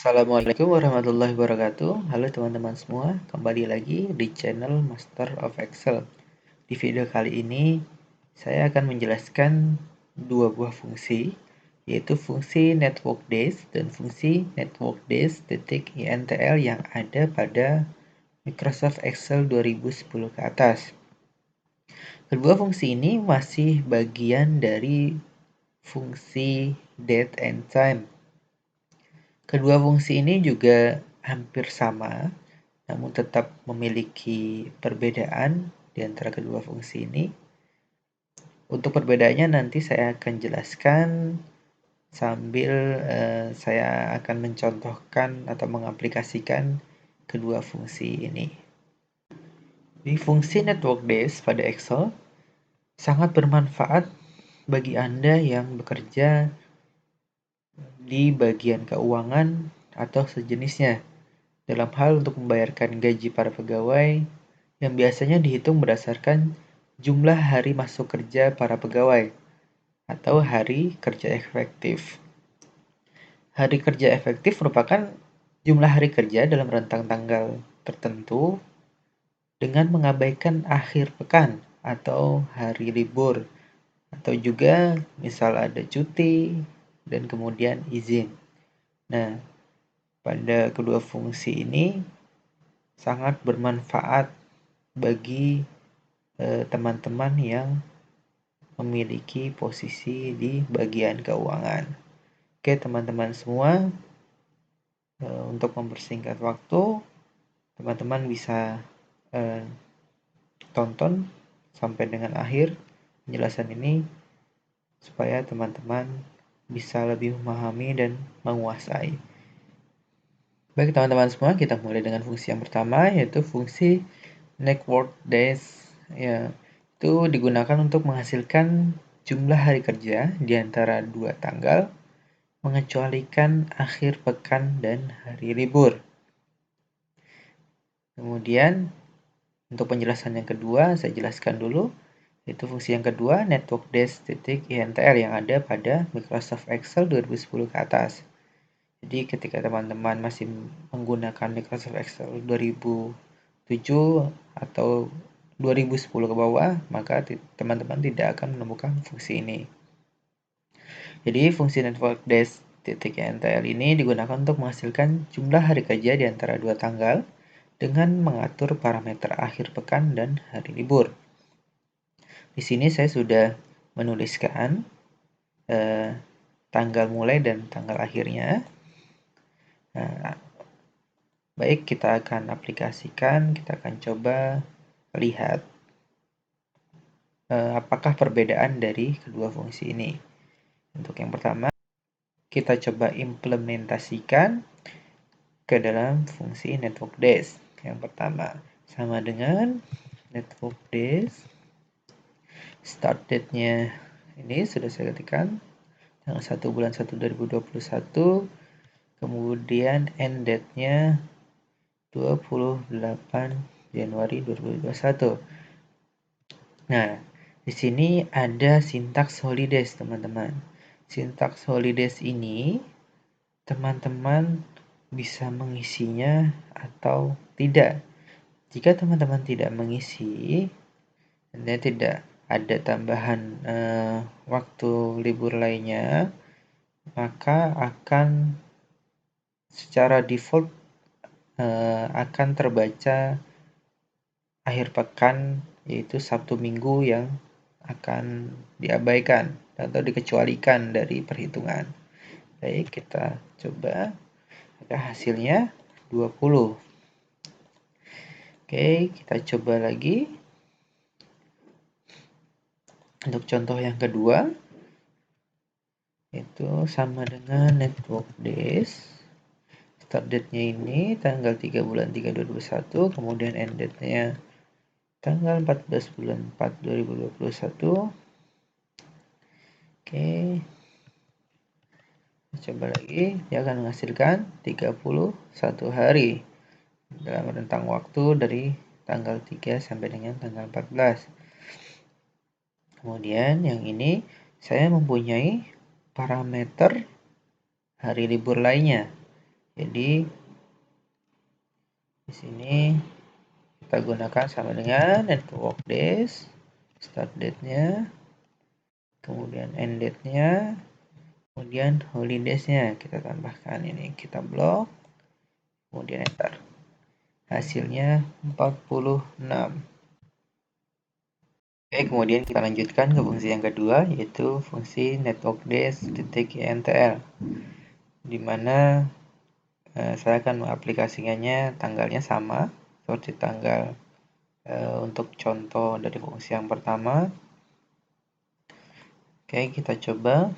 Assalamualaikum warahmatullahi wabarakatuh. Halo teman-teman semua, kembali lagi di channel Master of Excel. Di video kali ini, saya akan menjelaskan dua buah fungsi, yaitu fungsi network days dan fungsi network days.intl yang ada pada Microsoft Excel 2010 ke atas. Kedua fungsi ini masih bagian dari fungsi date and time. Kedua fungsi ini juga hampir sama, namun tetap memiliki perbedaan di antara kedua fungsi ini. Untuk perbedaannya nanti saya akan jelaskan sambil saya akan mencontohkan atau mengaplikasikan kedua fungsi ini. Di fungsi network days pada Excel sangat bermanfaat bagi Anda yang bekerja di bagian keuangan atau sejenisnya, dalam hal untuk membayarkan gaji para pegawai yang biasanya dihitung berdasarkan jumlah hari masuk kerja para pegawai atau hari kerja efektif. Hari kerja efektif merupakan jumlah hari kerja dalam rentang tanggal tertentu dengan mengabaikan akhir pekan atau hari libur, atau juga misal ada cuti dan kemudian izin. Nah, pada kedua fungsi ini sangat bermanfaat bagi teman-teman yang memiliki posisi di bagian keuangan. Oke, teman-teman semua, untuk mempersingkat waktu, teman-teman bisa tonton sampai dengan akhir penjelasan ini supaya teman-teman bisa lebih memahami dan menguasai. Baik teman-teman semua, kita mulai dengan fungsi yang pertama, yaitu fungsi network days. Ya, itu digunakan untuk menghasilkan jumlah hari kerja di antara dua tanggal, mengecualikan akhir pekan dan hari libur. Kemudian, untuk penjelasan yang kedua, saya jelaskan dulu, yaitu fungsi yang kedua, network days.intl yang ada pada Microsoft Excel 2010 ke atas. Jadi ketika teman-teman masih menggunakan Microsoft Excel 2007 atau 2010 ke bawah, maka teman-teman tidak akan menemukan fungsi ini. Jadi fungsi network days.intl ini digunakan untuk menghasilkan jumlah hari kerja di antara dua tanggal dengan mengatur parameter akhir pekan dan hari libur. Di sini saya sudah menuliskan tanggal mulai dan tanggal akhirnya. Nah, baik, kita akan aplikasikan, kita akan coba lihat apakah perbedaan dari kedua fungsi ini. Untuk yang pertama, kita coba implementasikan ke dalam fungsi network days. Yang pertama, sama dengan network days, start date-nya ini sudah saya ketikkan, tanggal 1 bulan 1 2021, kemudian end date-nya 28 Januari 2021. Nah, di sini ada sintaks holidays, teman-teman. Sintaks holidays ini teman-teman bisa mengisinya atau tidak. Jika teman-teman tidak mengisi, dan tidak ada tambahan waktu libur lainnya, maka akan secara default akan terbaca akhir pekan, yaitu Sabtu Minggu, yang akan diabaikan atau dikecualikan dari perhitungan. Baik, kita coba. Maka hasilnya 20. Oke, kita coba lagi. Untuk contoh yang kedua, itu sama dengan network days. Start date-nya ini tanggal 3 bulan 3 2021, kemudian end date-nya tanggal 14 bulan 4 2021. Oke, coba lagi. Dia akan menghasilkan 31 hari dalam rentang waktu dari tanggal 3 sampai dengan tanggal 14. Kemudian yang ini saya mempunyai parameter hari libur lainnya, Jadi di sini kita gunakan sama dengan network days, start date-nya, kemudian end date-nya, kemudian holidays-nya kita tambahkan ini, kita blok, kemudian enter. Hasilnya 46. Oke, kemudian kita lanjutkan ke fungsi yang kedua, yaitu fungsi network days.intl, di mana saya akan mengaplikasikannya tanggalnya sama seperti tanggal untuk contoh dari fungsi yang pertama. Oke, kita coba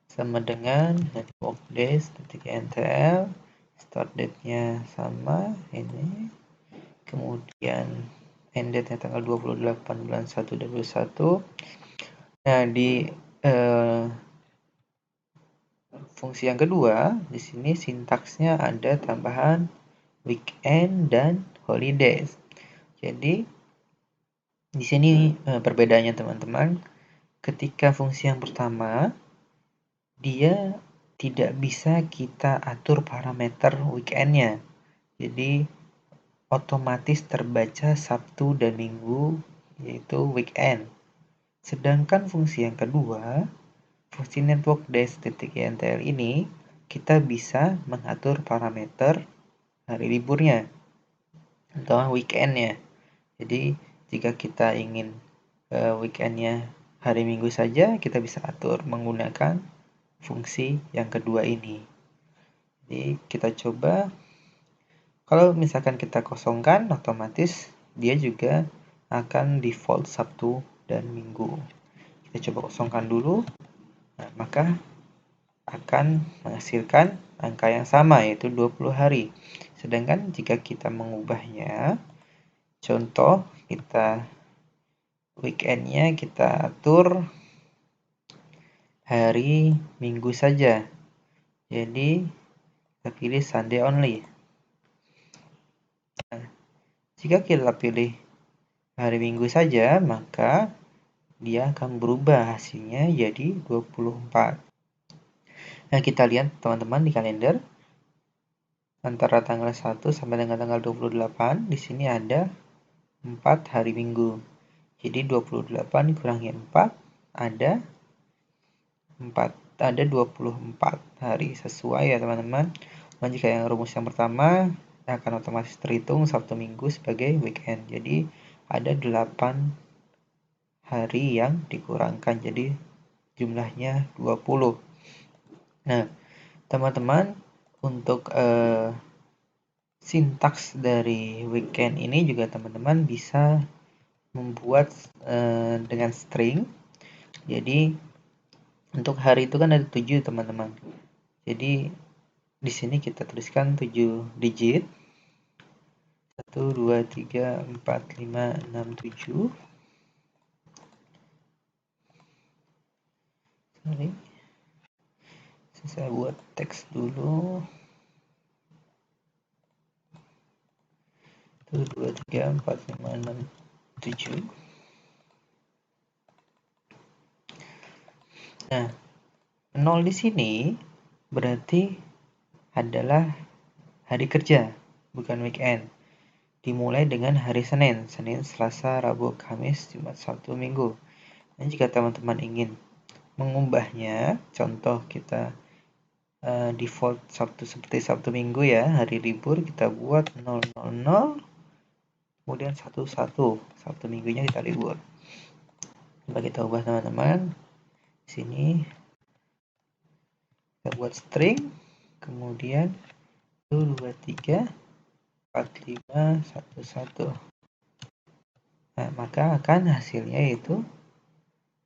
sama dengan network days.intl, start date-nya sama ini, kemudian end date-nya tanggal 28 bulan 1 2021. Nah, di fungsi yang kedua, di sini sintaksnya ada tambahan weekend dan holidays. Jadi di sini perbedaannya teman-teman, ketika fungsi yang pertama dia tidak bisa kita atur parameter weekendnya. Jadi otomatis terbaca Sabtu dan Minggu, yaitu weekend. Sedangkan fungsi yang kedua, fungsi network days.intl ini, kita bisa mengatur parameter hari liburnya atau weekendnya. Jadi jika kita ingin weekendnya hari Minggu saja, kita bisa atur menggunakan fungsi yang kedua ini. Jadi kita coba, kalau misalkan kita kosongkan, otomatis dia juga akan default Sabtu dan Minggu. Kita coba kosongkan dulu. Nah, maka akan menghasilkan angka yang sama, yaitu 20 hari. Sedangkan jika kita mengubahnya, contoh kita weekendnya kita atur hari Minggu saja. Jadi kita pilih Sunday only. Nah, jika kita pilih hari Minggu saja, maka dia akan berubah hasilnya jadi 24. Nah, kita lihat teman-teman di kalender. Antara tanggal 1 sampai dengan tanggal 28, di sini ada 4 hari Minggu. Jadi 28 dikurangi 4 ada 24 hari, sesuai ya teman-teman. Dan jika yang rumus yang pertama akan otomatis terhitung Sabtu Minggu sebagai weekend. Jadi ada 8 hari yang dikurangkan, jadi jumlahnya 20. Nah, teman-teman, untuk sintaks dari weekend ini juga teman-teman bisa membuat dengan string. Jadi untuk hari itu kan ada 7 teman-teman. Jadi di sini kita tuliskan 7 digit. 1, 2, 3, 4, 5, 6, 7. Sorry. Saya buat teks dulu. 1, 2, 3, 4, 5, 6, 7. Nah, 0 di sini berarti adalah hari kerja, bukan weekend. Dimulai dengan hari Senin, Selasa, Rabu, Kamis, Jumat, Sabtu, Minggu. Dan jika teman-teman ingin mengubahnya, contoh kita default Sabtu seperti Sabtu Minggu ya, hari libur kita buat 000, kemudian 11, Sabtu Minggunya kita libur. Coba kita ubah teman-teman. Di sini kita buat string, kemudian 1, 2, 3, 4, 5, 1, 1. Nah, maka akan hasilnya itu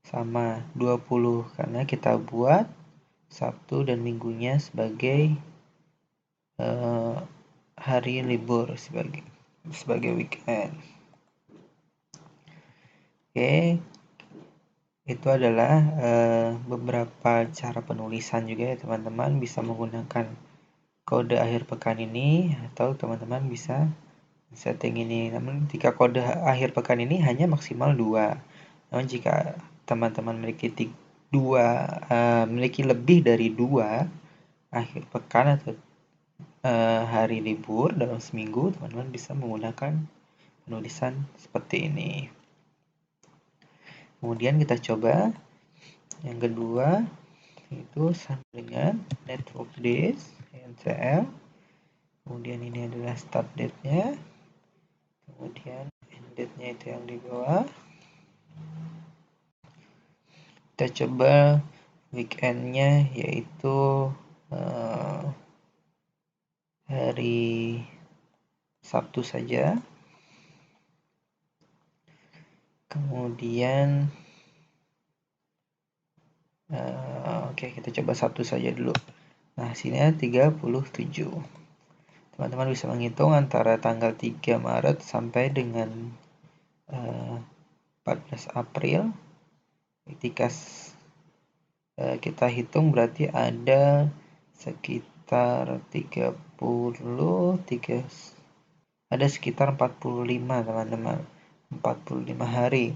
sama 20 karena kita buat Sabtu dan Minggunya sebagai hari libur, sebagai weekend. Oke, itu adalah beberapa cara penulisan juga ya teman-teman. Bisa menggunakan kode akhir pekan ini, atau teman-teman bisa setting ini. Namun jika kode akhir pekan ini hanya maksimal 2. Namun jika teman-teman memiliki lebih dari 2 akhir pekan atau hari libur dalam seminggu, teman-teman bisa menggunakan penulisan seperti ini. Kemudian kita coba yang kedua, itu sama dengan network days, NCL. Kemudian ini adalah start date-nya. Kemudian end date-nya itu yang di bawah. Kita coba weekend-nya, yaitu hari Sabtu saja. Kemudian oke, kita coba Sabtu saja dulu. Nah, hasilnya 37. Teman-teman bisa menghitung antara tanggal 3 Maret sampai dengan 14 April. Ketika kita hitung berarti ada sekitar 45 teman-teman, 45 hari.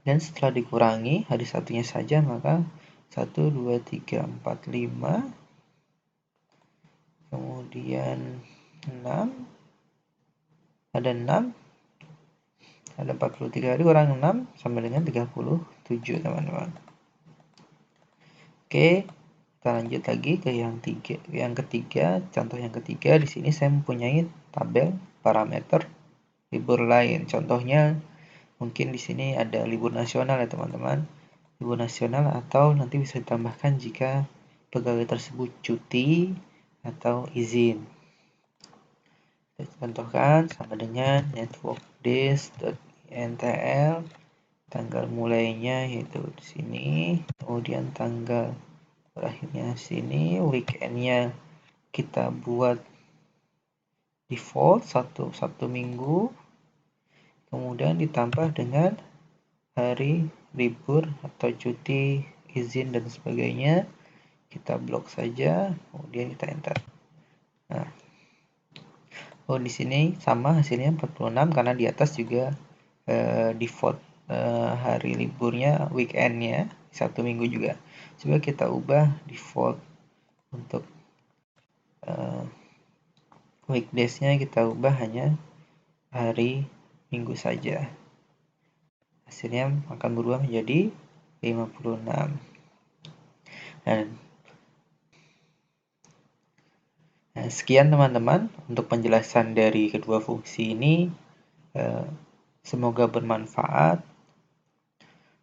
Dan setelah dikurangi hari satunya saja, maka 1, 2, 3, 4, 5, kemudian 6, ada 6, ada 43 hari kurang 6 sama dengan 37 teman-teman. Oke, kita lanjut lagi ke yang ketiga. Contoh yang ketiga, di sini saya mempunyai tabel parameter libur lain. Contohnya mungkin di sini ada libur nasional ya teman-teman. Libur nasional atau nanti bisa ditambahkan jika pegawai tersebut cuti atau izin. Kita contohkan sama dengan network days.ntl, tanggal mulainya yaitu di sini, kemudian tanggal berakhirnya sini, weekendnya kita buat default Sabtu Minggu, kemudian ditambah dengan hari libur atau cuti, izin dan sebagainya, kita blok saja, kemudian kita enter. Nah, di sini sama hasilnya 46 karena di atas juga default hari liburnya weekendnya Sabtu Minggu juga. Coba kita ubah default untuk weekdays-nya, kita ubah hanya hari Minggu saja. Hasilnya akan berubah menjadi 56. Nah, sekian teman-teman untuk penjelasan dari kedua fungsi ini. Semoga bermanfaat,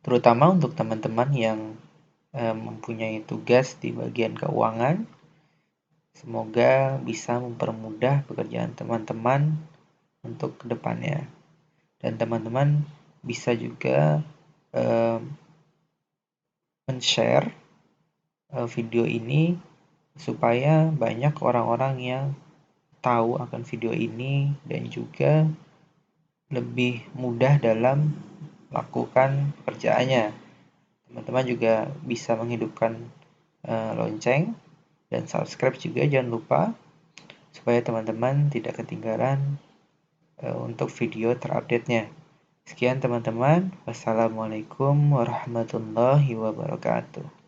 terutama untuk teman-teman yang mempunyai tugas di bagian keuangan. Semoga bisa mempermudah pekerjaan teman-teman untuk kedepannya. Dan teman-teman bisa juga men-share video ini supaya banyak orang-orang yang tahu akan video ini dan juga lebih mudah dalam melakukan pekerjaannya. Teman-teman juga bisa menghidupkan lonceng dan subscribe juga, jangan lupa, supaya teman-teman tidak ketinggalan untuk video terupdate-nya. Sekian teman-teman, wassalamualaikum warahmatullahi wabarakatuh.